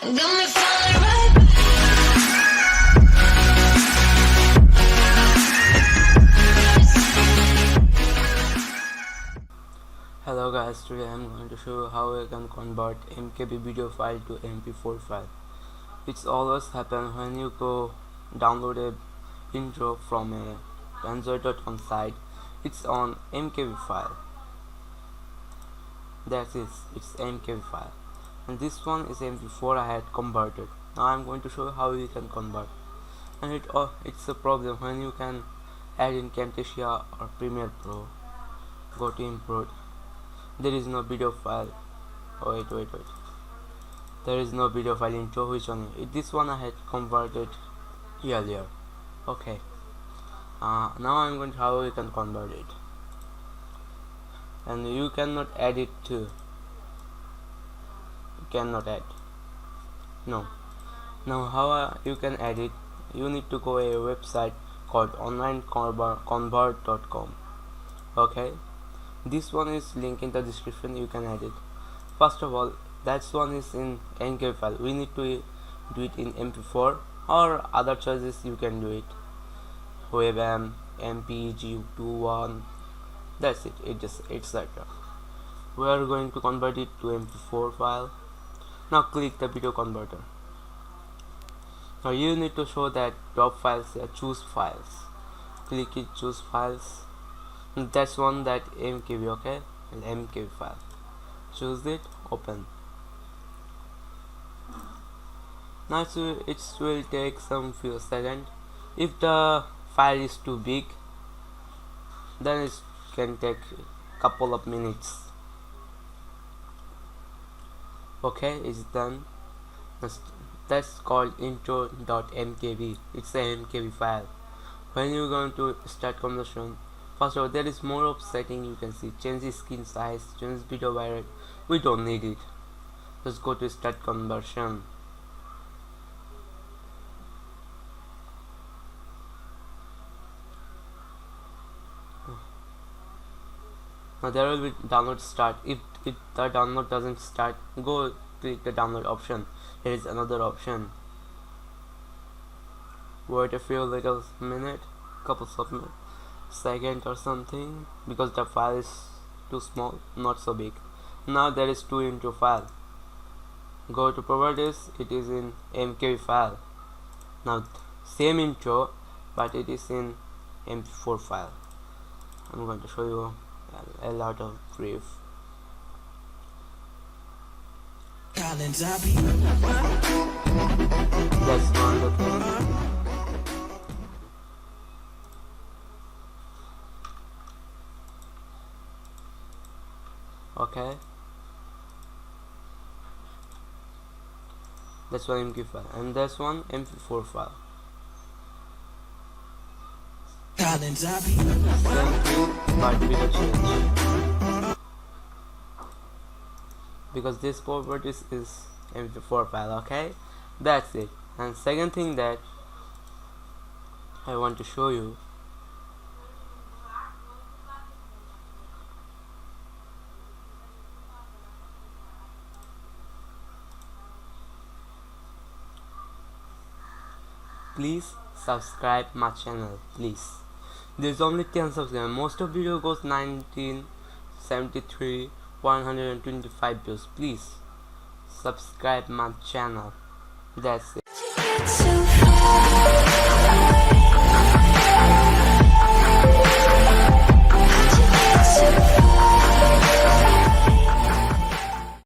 Got me falling right. Hello guys, today I'm going to show you how I can convert MKB video file to MP4 file. It's always happen when you go download a intro from a Android.com site. It's on MKB file. That is, it's MKB file. And this one is MP4 I had converted. Now I'm going to show you how you can convert. And it's a problem when you can add in Camtasia or Premiere Pro. Go to import. There is no video file. Wait. There is no video file intro. Which one? This one I had converted earlier. Okay. Now I'm going to how you can convert it. And you cannot add it too. You cannot add. No. Now how you can add it? You need to go a website called onlineconvert.com. Okay. This one is link in the description. You can add it. First of all, that one is in MKB file. We need to do it in MP4 or other choices. You can do it WebM, MPG21. That's it. It's like that. We are going to convert it to MP4 file. Now click the video converter. Now you need to show that drop files here. Choose files. Click it. Choose files. That's one that MKB. Okay, an MKB file. Choose it. Open. Now it will take some few seconds. If the file is too big, then it can take a couple of minutes. Okay, it's done. That's called intro.mkb. It's a MKB file. When you're going to start conversion, first of all, there is more of setting. You can see change the screen size, change video bitrate. We don't need it. Let's go to start conversion. Now there will be download start. If the download doesn't start, go click the download option. Here is another option. Wait a few little minute, couple of minutes, second or something, because the file is too small, not so big. Now there is 2 intro file. Go to properties. It is in MKB file. Now same intro, but it is in MP4 file. I'm going to show you a lot of brief. That's one the thing. Okay, that's one MKB file, and that's one MP4 file. Same thing, but with a change, because this properties is MP4 file. Okay, that's it. And second thing that I want to show you, please subscribe my channel, please. There's only 10 subscribers. Most of video goes 1973 125 views. Please subscribe my channel. That's it.